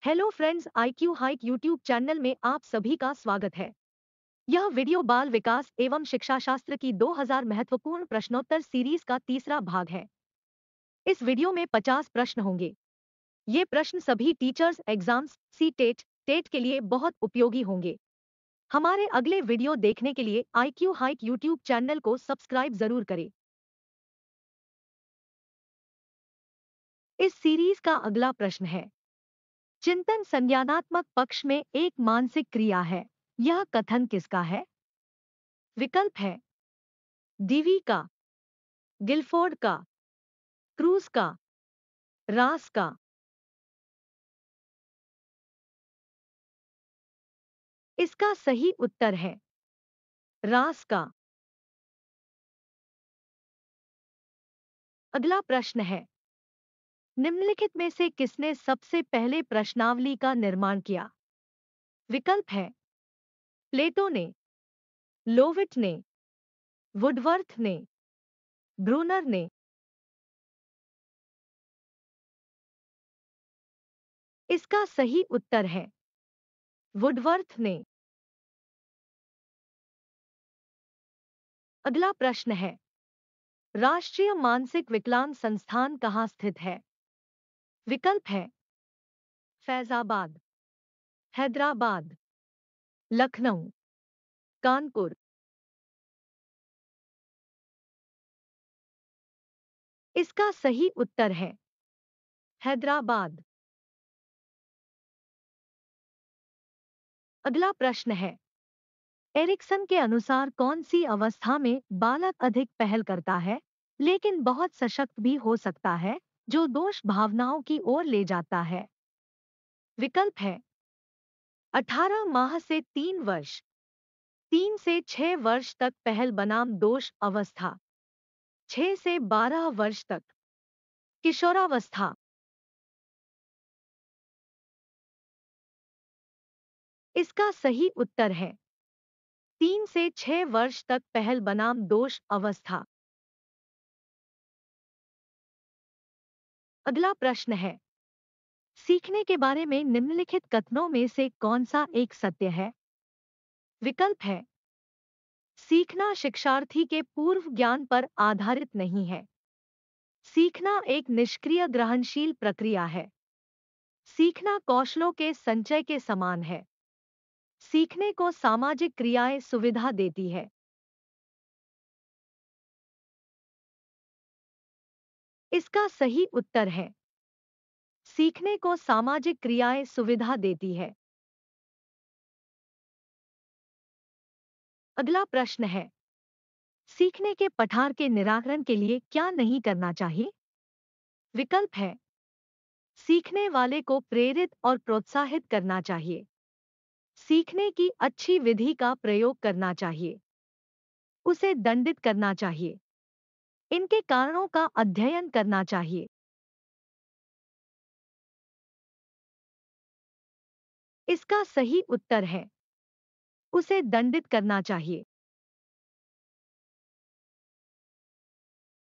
Hello friends, IQ hike YouTube channel में आप सभी का स्वागत है। यह वीडियो बाल विकास एवं शिक्षा शास्त्र की 2000 महत्वपूर्ण प्रश्नोत्तर सीरीज का तीसरा भाग है। इस वीडियो में 50 प्रश्न होंगे। ये प्रश्न सभी teachers exams C TET TET के लिए बहुत उपयोगी होंगे। हमारे अगले वीडियो देखने के लिए IQ हाइक यूट्यूब चैनल को सब्सक्राइब जरूर करें। इस सीरीज का अगला प्रश्न है, चिंतन संज्ञानात्मक पक्ष में एक मानसिक क्रिया है। यह कथन किसका है? विकल्प है डीवी का, गिलफोर्ड का, क्रूज का, रास का। इसका सही उत्तर है रास का। अगला प्रश्न है, निम्नलिखित में से किसने सबसे पहले प्रश्नावली का निर्माण किया? विकल्प है प्लेटो ने, लोविट ने, वुडवर्थ ने, ब्रूनर ने। इसका सही उत्तर है वुडवर्थ ने। अगला प्रश्न है, राष्ट्रीय मानसिक विकलांग संस्थान कहाँ स्थित है? विकल्प है फैजाबाद, हैदराबाद, लखनऊ, कानपुर। इसका सही उत्तर है हैदराबाद। अगला प्रश्न है, एरिक्सन के अनुसार कौन सी अवस्था में बालक अधिक पहल करता है लेकिन बहुत सशक्त भी हो सकता है, जो दोष भावनाओं की ओर ले जाता है? विकल्प है 18 माह से 3 वर्ष, 3 से 6 वर्ष तक पहल बनाम दोष अवस्था, 6 से 12 वर्ष तक किशोरावस्था। इसका सही उत्तर है 3 से 6 वर्ष तक पहल बनाम दोष अवस्था। अगला प्रश्न है, सीखने के बारे में निम्नलिखित कथनों में से कौन सा एक सत्य है? विकल्प है सीखना शिक्षार्थी के पूर्व ज्ञान पर आधारित नहीं है, सीखना एक निष्क्रिय ग्रहणशील प्रक्रिया है, सीखना कौशलों के संचय के समान है, सीखने को सामाजिक क्रियाएं सुविधा देती है। इसका सही उत्तर है सीखने को सामाजिक क्रियाएं सुविधा देती है। अगला प्रश्न है, सीखने के पठार के निराकरण के लिए क्या नहीं करना चाहिए? विकल्प है सीखने वाले को प्रेरित और प्रोत्साहित करना चाहिए, सीखने की अच्छी विधि का प्रयोग करना चाहिए, उसे दंडित करना चाहिए, इनके कारणों का अध्ययन करना चाहिए। इसका सही उत्तर है उसे दंडित करना चाहिए।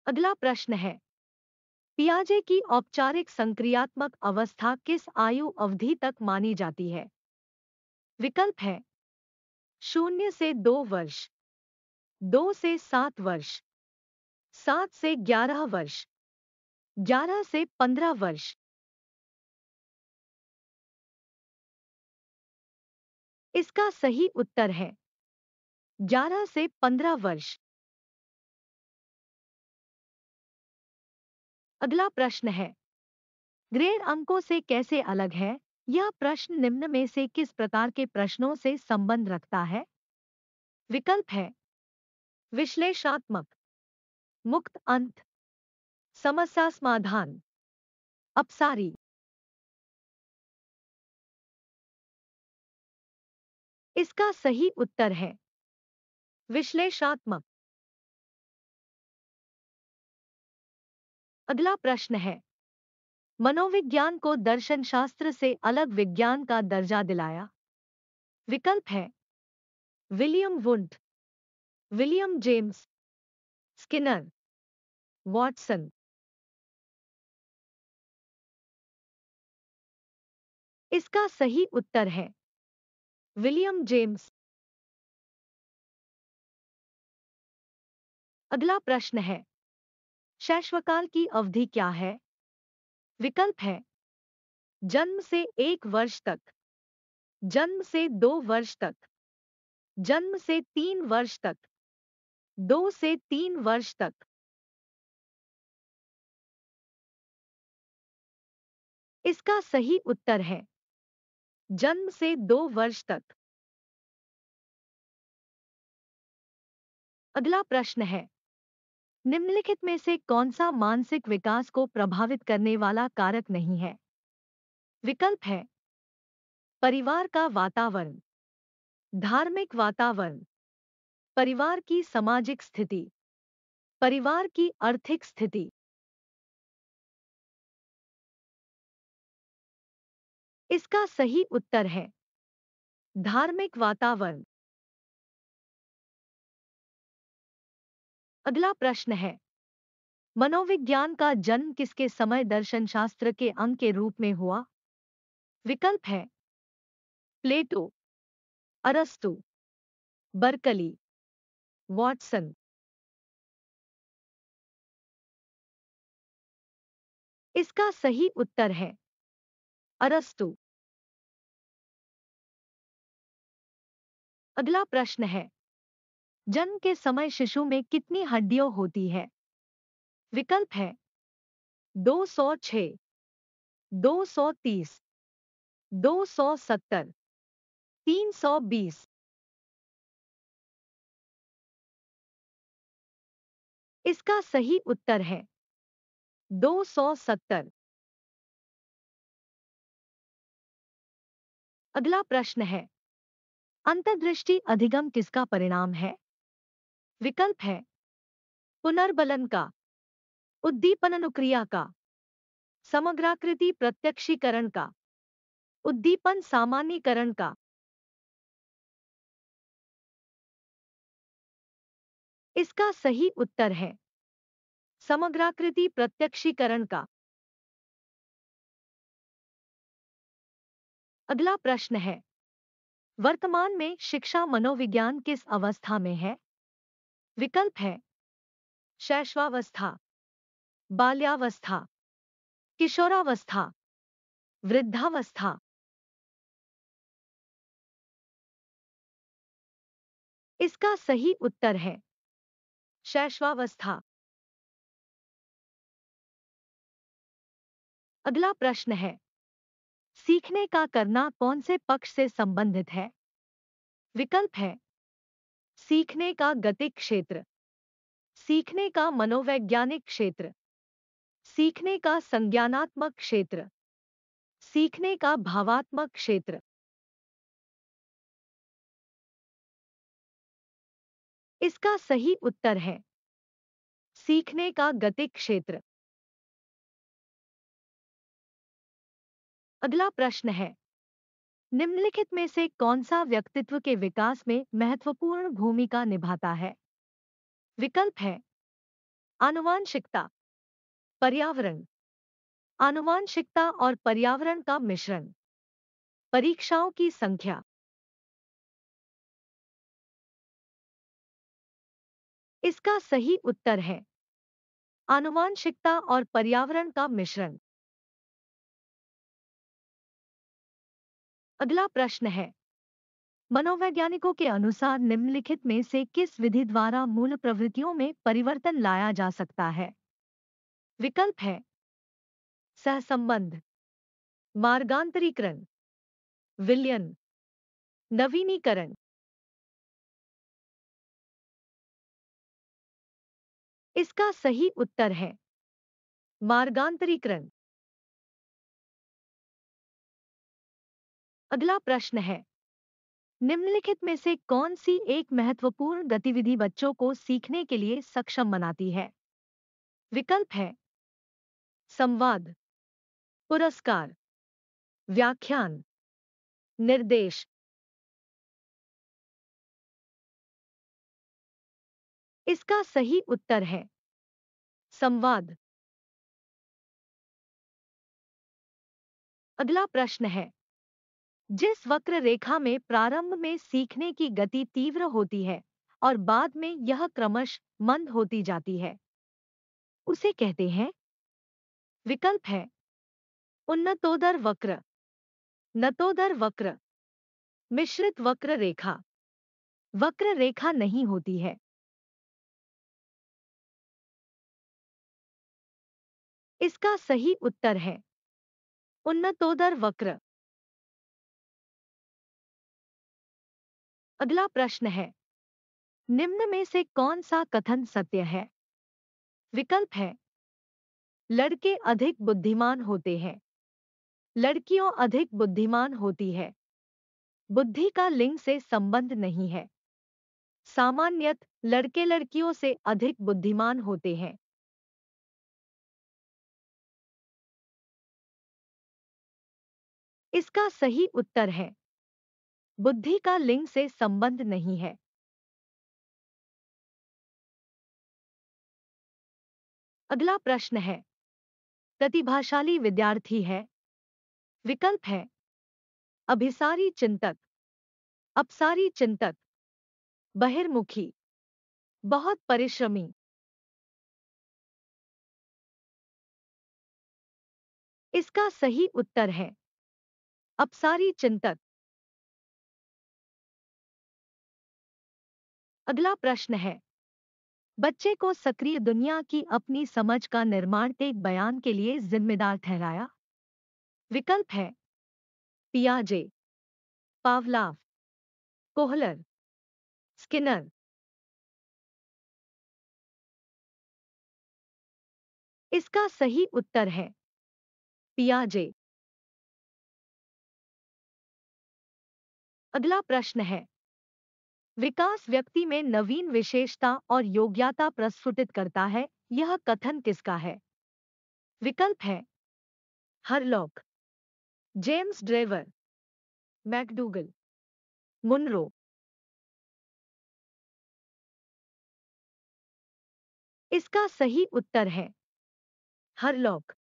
अगला प्रश्न है, पियाजे की औपचारिक संक्रियात्मक अवस्था किस आयु अवधि तक मानी जाती है? विकल्प है 0 से 2 वर्ष, 2 से 7 वर्ष, 7 से 11 वर्ष, 11 से 15 वर्ष। इसका सही उत्तर है 11 से 15 वर्ष। अगला प्रश्न है, ग्रेड अंकों से कैसे अलग है? यह प्रश्न निम्न में से किस प्रकार के प्रश्नों से संबंध रखता है? विकल्प है विश्लेषणात्मक, मुक्त अंत, समस्या समाधान, अपसारी। इसका सही उत्तर है विश्लेषणात्मक। अगला प्रश्न है, मनोविज्ञान को दर्शन शास्त्र से अलग विज्ञान का दर्जा दिलाया? विकल्प है William wound, William James, Skinner, Watson. इसका सही उत्तर है विलियम जेम्स। अगला प्रश्न है, शैशवकाल की अवधि क्या है? विकल्प है जन्म से 1 वर्ष तक, जन्म से 2 वर्ष तक, जन्म से 3 वर्ष तक, 2 से 3 वर्ष तक। इसका सही उत्तर है जन्म से 2 वर्ष तक। अगला प्रश्न है, निम्नलिखित में से कौन सा मानसिक विकास को प्रभावित करने वाला कारक नहीं है? विकल्प है परिवार का वातावरण, धार्मिक वातावरण, परिवार की सामाजिक स्थिति, परिवार की आर्थिक स्थिति। इसका सही उत्तर है धार्मिक वातावरण। अगला प्रश्न है, मनोविज्ञान का जन्म किसके समय दर्शनशास्त्र के अंग के रूप में हुआ? विकल्प है प्लेटो, अरस्तु, बर्कली, वॉटसन। इसका सही उत्तर है अरस्तु। अगला प्रश्न है, जन्म के समय शिशु में कितनी हड्डियां होती है? विकल्प है 206, 230, 270, 320। इसका सही उत्तर है 270। अगला प्रश्न है, अंतर्दृष्टि अधिगम किसका परिणाम है? विकल्प है पुनर्बलन का, उद्दीपन अनुक्रिया का, समग्राकृति प्रत्यक्षीकरण का, उद्दीपन सामान्यीकरण का। इसका सही उत्तर है समग्राकृति प्रत्यक्षीकरण का। अगला प्रश्न है, वर्तमान में शिक्षा मनोविज्ञान किस अवस्था में है? विकल्प है शैशवावस्था, बाल्यावस्था, किशोरावस्था, वृद्धावस्था। इसका सही उत्तर है शैशवावस्था। अगला प्रश्न है, सीखने का करना कौन से पक्ष से संबंधित है? विकल्प है सीखने का गतिक क्षेत्र, सीखने का मनोवैज्ञानिक क्षेत्र, सीखने का संज्ञानात्मक क्षेत्र, सीखने का भावात्मक क्षेत्र। इसका सही उत्तर है सीखने का गतिक क्षेत्र। अगला प्रश्न है, निम्नलिखित में से कौन सा व्यक्तित्व के विकास में महत्वपूर्ण भूमिका निभाता है? विकल्प है आनुवांशिकता, पर्यावरण, आनुवांशिकता और पर्यावरण का मिश्रण, परीक्षाओं की संख्या। इसका सही उत्तर है आनुवांशिकता और पर्यावरण का मिश्रण। अगला प्रश्न है, मनोवैज्ञानिकों के अनुसार निम्नलिखित में से किस विधि द्वारा मूल प्रवृत्तियों में परिवर्तन लाया जा सकता है? विकल्प है सहसंबंध, मार्गांतरीकरण, विलयन, नवीनीकरण। इसका सही उत्तर है मार्गांतरीकरण। अगला प्रश्न है, निम्नलिखित में से कौन सी एक महत्वपूर्ण गतिविधि बच्चों को सीखने के लिए सक्षम बनाती है? विकल्प है संवाद, पुरस्कार, व्याख्यान, निर्देश। इसका सही उत्तर है संवाद। अगला प्रश्न है, जिस वक्र रेखा में प्रारंभ में सीखने की गति तीव्र होती है और बाद में यह क्रमश मंद होती जाती है, उसे कहते हैं। विकल्प है उन्नतोदर वक्र, नतोदर वक्र, मिश्रित वक्र रेखा। वक्र रेखा नहीं होती है। इसका सही उत्तर है उन्नतोदर वक्र। अगला प्रश्न है, निम्न में से कौन सा कथन सत्य है? विकल्प है लड़के अधिक बुद्धिमान होते हैं, लड़कियों अधिक बुद्धिमान होती है, बुद्धि का लिंग से संबंध नहीं है, सामान्यत लड़के लड़कियों से अधिक बुद्धिमान होते हैं। इसका सही उत्तर है बुद्धि का लिंग से संबंध नहीं है। अगला प्रश्न है, प्रतिभाशाली विद्यार्थी है। विकल्प है अभिसारी चिंतक, अपसारी चिंतक, बहिर्मुखी, बहुत परिश्रमी। इसका सही उत्तर है अपसारी चिंतक। अगला प्रश्न है, बच्चे को सक्रिय दुनिया की अपनी समझ का निर्माण एक बयान के लिए जिम्मेदार ठहराया। विकल्प है पियाजे, पावलाव, कोहलर, स्किनर। इसका सही उत्तर है पियाजे। अगला प्रश्न है, विकास व्यक्ति में नवीन विशेषता और योग्यता प्रस्फुटित करता है, यह कथन किसका है? विकल्प है Hurlock, James Drever, McDougall, Munro. इसका सही उत्तर है हरलॉक।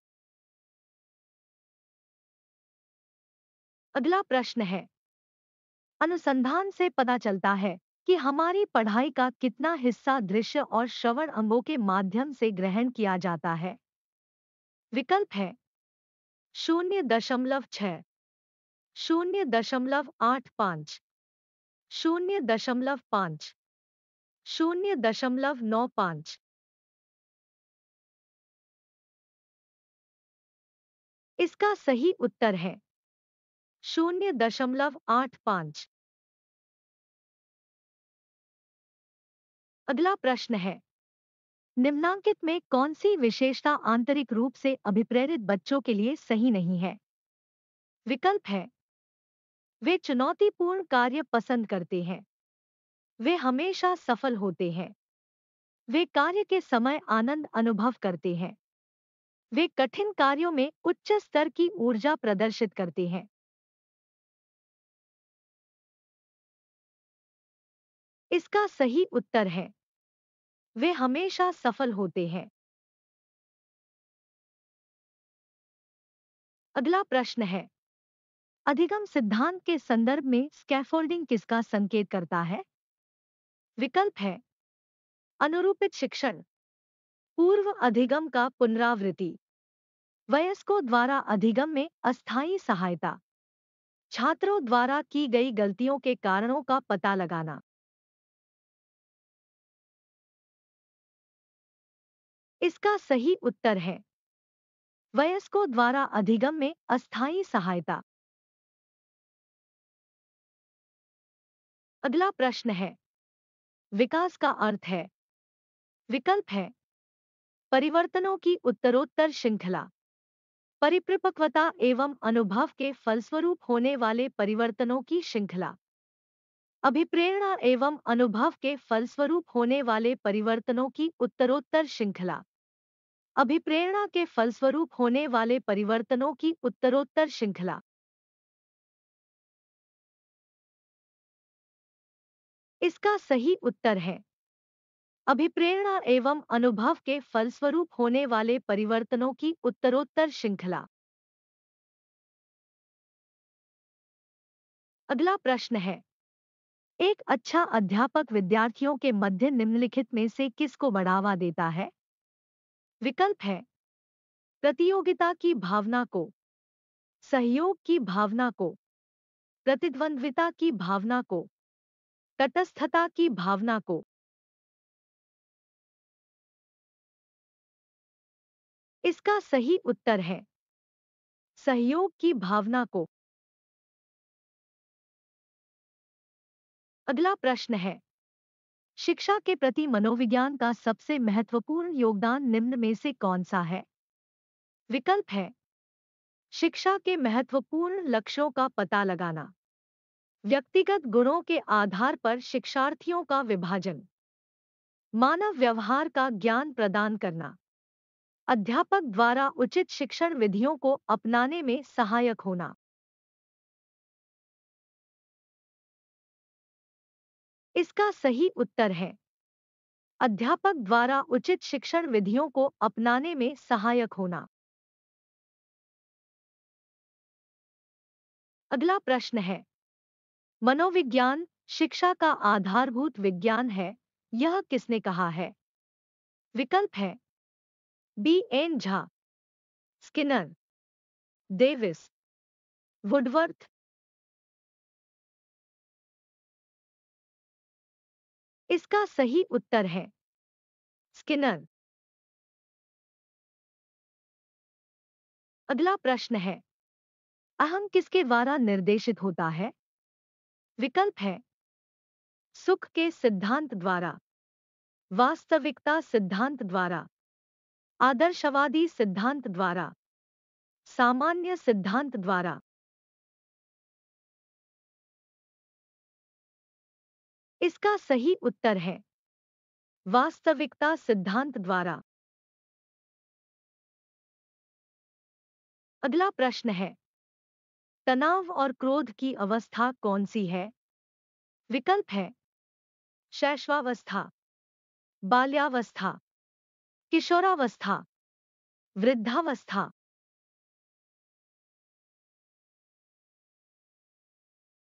अगला प्रश्न है, अनुसंधान से पता चलता है कि हमारी पढ़ाई का कितना हिस्सा दृश्य और श्रवण अंगों के माध्यम से ग्रहण किया जाता है? विकल्प है 0.6, 0.85, 0.5, 0.95। इसका सही उत्तर है 0.85। अगला प्रश्न है, निम्नांकित में कौन सी विशेषता आंतरिक रूप से अभिप्रेरित बच्चों के लिए सही नहीं है? विकल्प है वे चुनौतीपूर्ण कार्य पसंद करते हैं, वे हमेशा सफल होते हैं, वे कार्य के समय आनंद अनुभव करते हैं, वे कठिन कार्यों में उच्च स्तर की ऊर्जा प्रदर्शित करते हैं। इसका सही उत्तर है वे हमेशा सफल होते हैं। अगला प्रश्न है, अधिगम सिद्धांत के संदर्भ में स्कैफोल्डिंग किसका संकेत करता है? विकल्प है अनुरूपित शिक्षण, पूर्व अधिगम का पुनरावृत्ति, वयस्कों द्वारा अधिगम में अस्थायी सहायता, छात्रों द्वारा की गई गलतियों के कारणों का पता लगाना। इसका सही उत्तर है वयस्कों द्वारा अधिगम में अस्थायी सहायता। अगला प्रश्न है, विकास का अर्थ है। विकल्प है परिवर्तनों की उत्तरोत्तर श्रृंखला, परिपक्वता एवं अनुभव के फलस्वरूप होने वाले परिवर्तनों की श्रृंखला, अभिप्रेरणा एवं अनुभव के फलस्वरूप होने वाले परिवर्तनों की उत्तरोत्तर श्रृंखला, अभिप्रेरणा के फलस्वरूप होने वाले परिवर्तनों की उत्तरोत्तर श्रृंखला। इसका सही उत्तर है अभिप्रेरणा एवं अनुभव के फलस्वरूप होने वाले परिवर्तनों की उत्तरोत्तर श्रृंखला। अगला प्रश्न है, एक अच्छा अध्यापक विद्यार्थियों के मध्य निम्नलिखित में से किसको बढ़ावा देता है? विकल्प है प्रतियोगिता की भावना को, सहयोग की भावना को, प्रतिद्वंद्विता की भावना को, तटस्थता की भावना को। इसका सही उत्तर है सहयोग की भावना को। अगला प्रश्न है, शिक्षा के प्रति मनोविज्ञान का सबसे महत्वपूर्ण योगदान निम्न में से कौन सा है? विकल्प है शिक्षा के महत्वपूर्ण लक्ष्यों का पता लगाना, व्यक्तिगत गुणों के आधार पर शिक्षार्थियों का विभाजन, मानव व्यवहार का ज्ञान प्रदान करना, अध्यापक द्वारा उचित शिक्षण विधियों को अपनाने में सहायक होना। इसका सही उत्तर है अध्यापक द्वारा उचित शिक्षण विधियों को अपनाने में सहायक होना। अगला प्रश्न है, मनोविज्ञान शिक्षा का आधारभूत विज्ञान है, यह किसने कहा है? विकल्प है B N Jha, Skinner, Davis, Woodworth. इसका सही उत्तर है स्किनर। अगला प्रश्न है, अहम किसके द्वारा निर्देशित होता है? विकल्प है सुख के सिद्धांत द्वारा, वास्तविकता सिद्धांत द्वारा, आदर्शवादी सिद्धांत द्वारा, सामान्य सिद्धांत द्वारा। इसका सही उत्तर है वास्तविकता सिद्धांत द्वारा। अगला प्रश्न है, तनाव और क्रोध की अवस्था कौन सी है? विकल्प है शैशवावस्था, बाल्यावस्था, किशोरावस्था, वृद्धावस्था।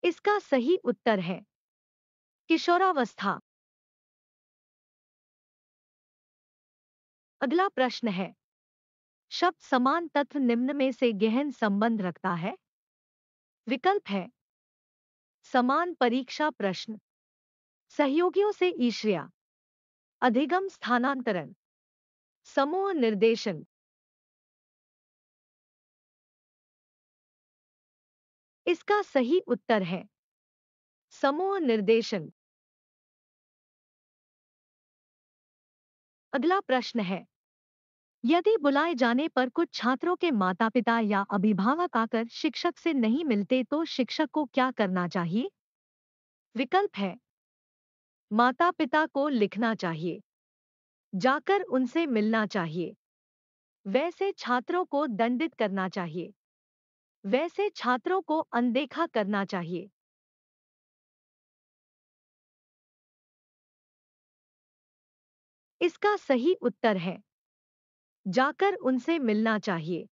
इसका सही उत्तर है किशोरावस्था। अगला प्रश्न है, शब्द समान तत्व निम्न में से गहन संबंध रखता है? विकल्प है समान परीक्षा प्रश्न, सहयोगियों से ईर्ष्या, अधिगम स्थानांतरण, समूह निर्देशन। इसका सही उत्तर है समूह निर्देशन। अगला प्रश्न है, यदि बुलाए जाने पर कुछ छात्रों के माता-पिता या अभिभावक आकर शिक्षक से नहीं मिलते तो शिक्षक को क्या करना चाहिए? विकल्प है माता-पिता को लिखना चाहिए, जाकर उनसे मिलना चाहिए, वैसे छात्रों को दंडित करना चाहिए, वैसे छात्रों को अनदेखा करना चाहिए। इसका सही उत्तर है जाकर उनसे मिलना चाहिए।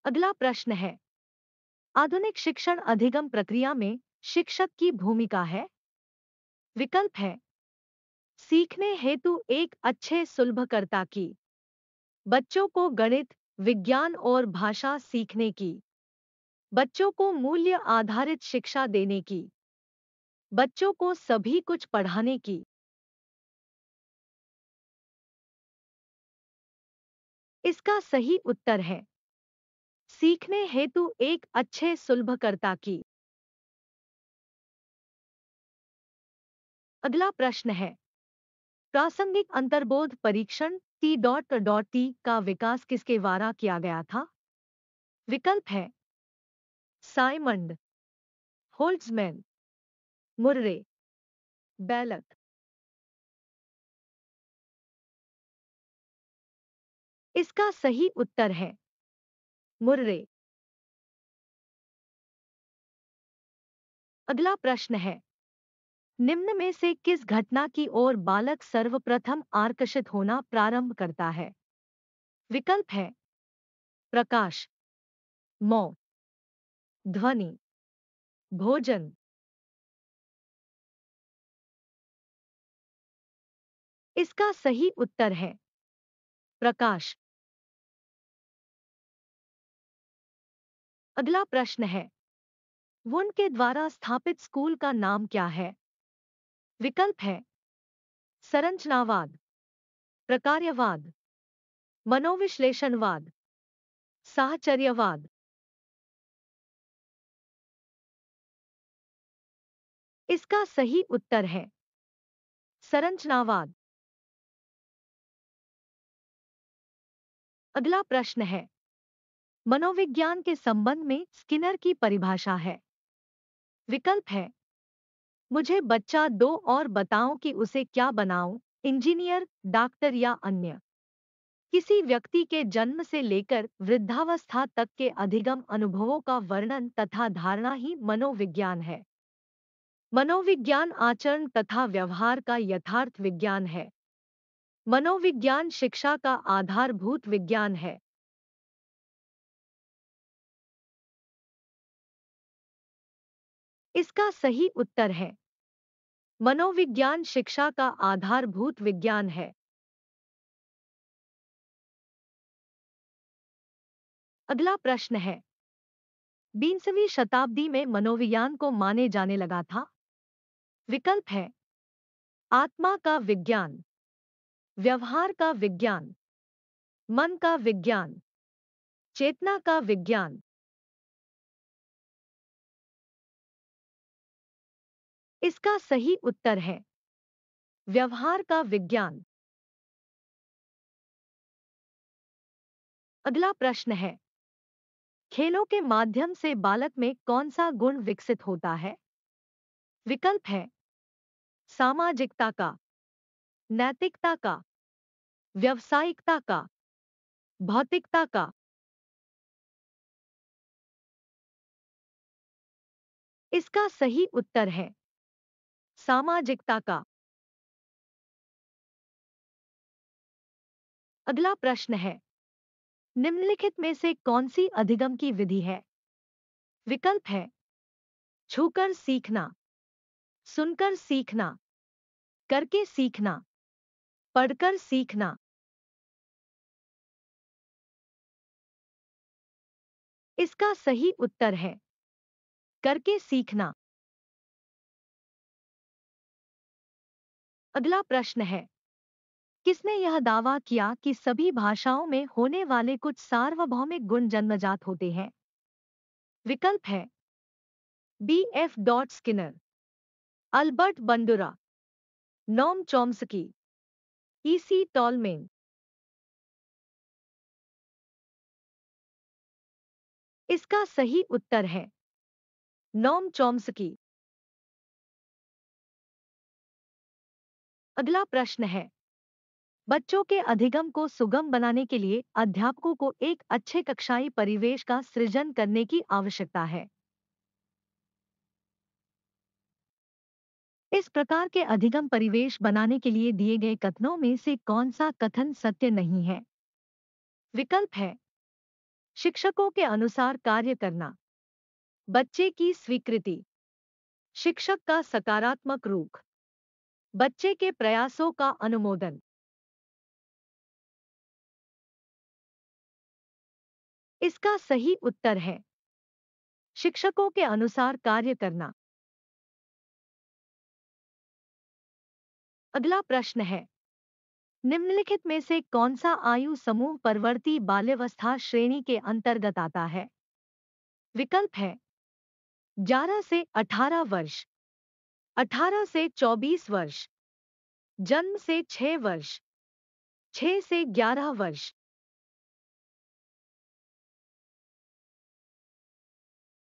अगला प्रश्न है, आधुनिक शिक्षण अधिगम प्रक्रिया में शिक्षक की भूमिका है? विकल्प है सीखने हेतु एक अच्छे सुलभकर्ता की, बच्चों को गणित, विज्ञान और भाषा सीखने की, बच्चों को मूल्य आधारित शिक्षा देने की, बच्चों को सभी कुछ पढ़ाने की। इसका सही उत्तर है सीखने हेतु एक अच्छे सुलभकर्ता की। अगला प्रश्न है, प्रासंगिक अंतर्बोध परीक्षण T.T का विकास किसके द्वारा किया गया था? विकल्प है साइमंड, होल्ट्जमैन, मुर्रे, बेलक। इसका सही उत्तर है मुर्रे। अगला प्रश्न है, निम्न में से किस घटना की ओर बालक सर्वप्रथम आकर्षित होना प्रारंभ करता है? विकल्प है प्रकाश, मौ, ध्वनि, भोजन। इसका सही उत्तर है प्रकाश। अगला प्रश्न है, वुन के द्वारा स्थापित स्कूल का नाम क्या है? विकल्प है संरचनावाद, प्रकार्यवाद, मनोविश्लेषणवाद, साहचर्यवाद। इसका सही उत्तर है संरचनावाद। अगला प्रश्न है, मनोविज्ञान के संबंध में स्किनर की परिभाषा है। विकल्प है मुझे बच्चा दो और बताओ कि उसे क्या बनाऊं, इंजीनियर, डॉक्टर या अन्य। किसी व्यक्ति के जन्म से लेकर वृद्धावस्था तक के अधिगम अनुभवों का वर्णन तथा धारणा ही मनोविज्ञान है। मनोविज्ञान आचरण तथा व्यवहार का यथार्थ विज्ञान है। मनोविज्ञान शिक्षा का आधारभूत विज्ञान है। इसका सही उत्तर है मनोविज्ञान शिक्षा का आधारभूत विज्ञान है। अगला प्रश्न है, 20वीं शताब्दी में मनोविज्ञान को माने जाने लगा था। विकल्प है आत्मा का विज्ञान, व्यवहार का विज्ञान, मन का विज्ञान, चेतना का विज्ञान। इसका सही उत्तर है व्यवहार का विज्ञान। अगला प्रश्न है, खेलों के माध्यम से बालक में कौन सा गुण विकसित होता है? विकल्प है सामाजिकता का, नैतिकता का, व्यावसायिकता का, भौतिकता का। इसका सही उत्तर है सामाजिकता का। अगला प्रश्न है, निम्नलिखित में से कौन सी अधिगम की विधि है? विकल्प है छूकर सीखना, सुनकर सीखना, करके सीखना, पढ़कर सीखना। इसका सही उत्तर है करके सीखना। अगला प्रश्न है, किसने यह दावा किया कि सभी भाषाओं में होने वाले कुछ सार्वभौमिक गुण जन्मजात होते हैं? विकल्प है B F dot Skinner, Albert Bandura, Noam Chomsky, E C Tolman. इसका सही उत्तर है नोम चॉम्स्की। अगला प्रश्न है, बच्चों के अधिगम को सुगम बनाने के लिए अध्यापकों को एक अच्छे कक्षाई परिवेश का सृजन करने की आवश्यकता है। इस प्रकार के अधिगम परिवेश बनाने के लिए दिए गए कथनों में से कौन सा कथन सत्य नहीं है? विकल्प है शिक्षकों के अनुसार कार्य करना, बच्चे की स्वीकृति, शिक्षक का सकारात्मक रुख, बच्चे के प्रयासों का अनुमोदन। इसका सही उत्तर है शिक्षकों के अनुसार कार्य करना। अगला प्रश्न है, निम्नलिखित में से कौन सा आयु समूह परवर्ती बाल्यावस्था श्रेणी के अंतर्गत आता है? विकल्प है 11 से 18 वर्ष, 18 से 24 वर्ष, जन्म से 6 वर्ष, 6 से 11 वर्ष।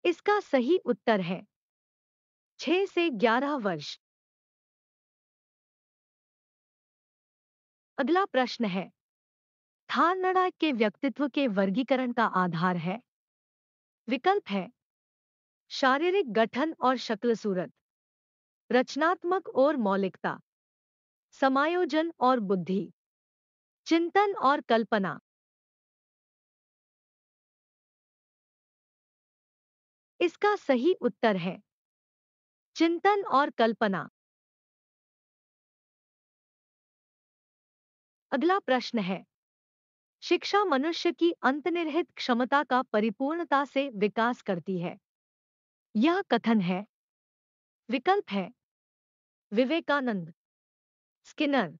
इसका सही उत्तर है 6 से 11 वर्ष। अगला प्रश्न है, थारनाडा के व्यक्तित्व के वर्गीकरण का आधार है? विकल्प है शारीरिक गठन और शक्ल सूरत, रचनात्मक और मौलिकता, समायोजन और बुद्धि, चिंतन और कल्पना। इसका सही उत्तर है चिंतन और कल्पना। अगला प्रश्न है, शिक्षा मनुष्य की अंतर्निहित क्षमता का परिपूर्णता से विकास करती है। यह कथन है। विकल्प है विवेकानंद, स्किनर,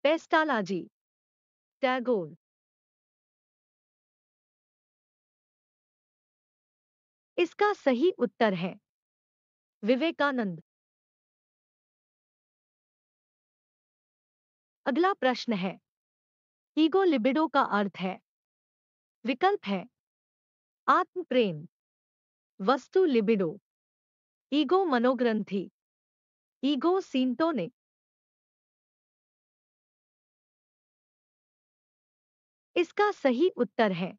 पेस्टालाजी, टैगोर। इसका सही उत्तर है विवेकानंद। अगला प्रश्न है, ईगो लिबिडो का अर्थ है। विकल्प है आत्म प्रेम, वस्तु लिबिडो, ईगो मनोग्रंथि, ईगो सींटोने। इसका सही उत्तर है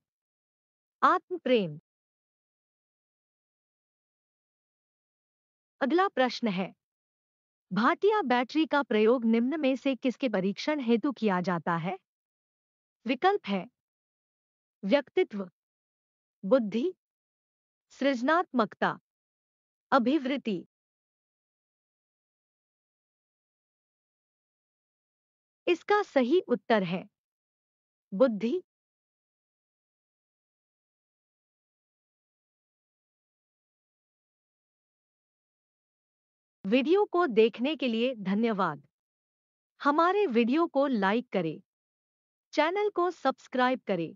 आत्म प्रेम। अगला प्रश्न है, भाटिया बैटरी का प्रयोग निम्न में से किसके परीक्षण हेतु किया जाता है? विकल्प है व्यक्तित्व, बुद्धि, सृजनात्मकता, अभिवृत्ति। इसका सही उत्तर है बुद्धि। वीडियो को देखने के लिए धन्यवाद। हमारे वीडियो को लाइक करें, चैनल को सब्सक्राइब करें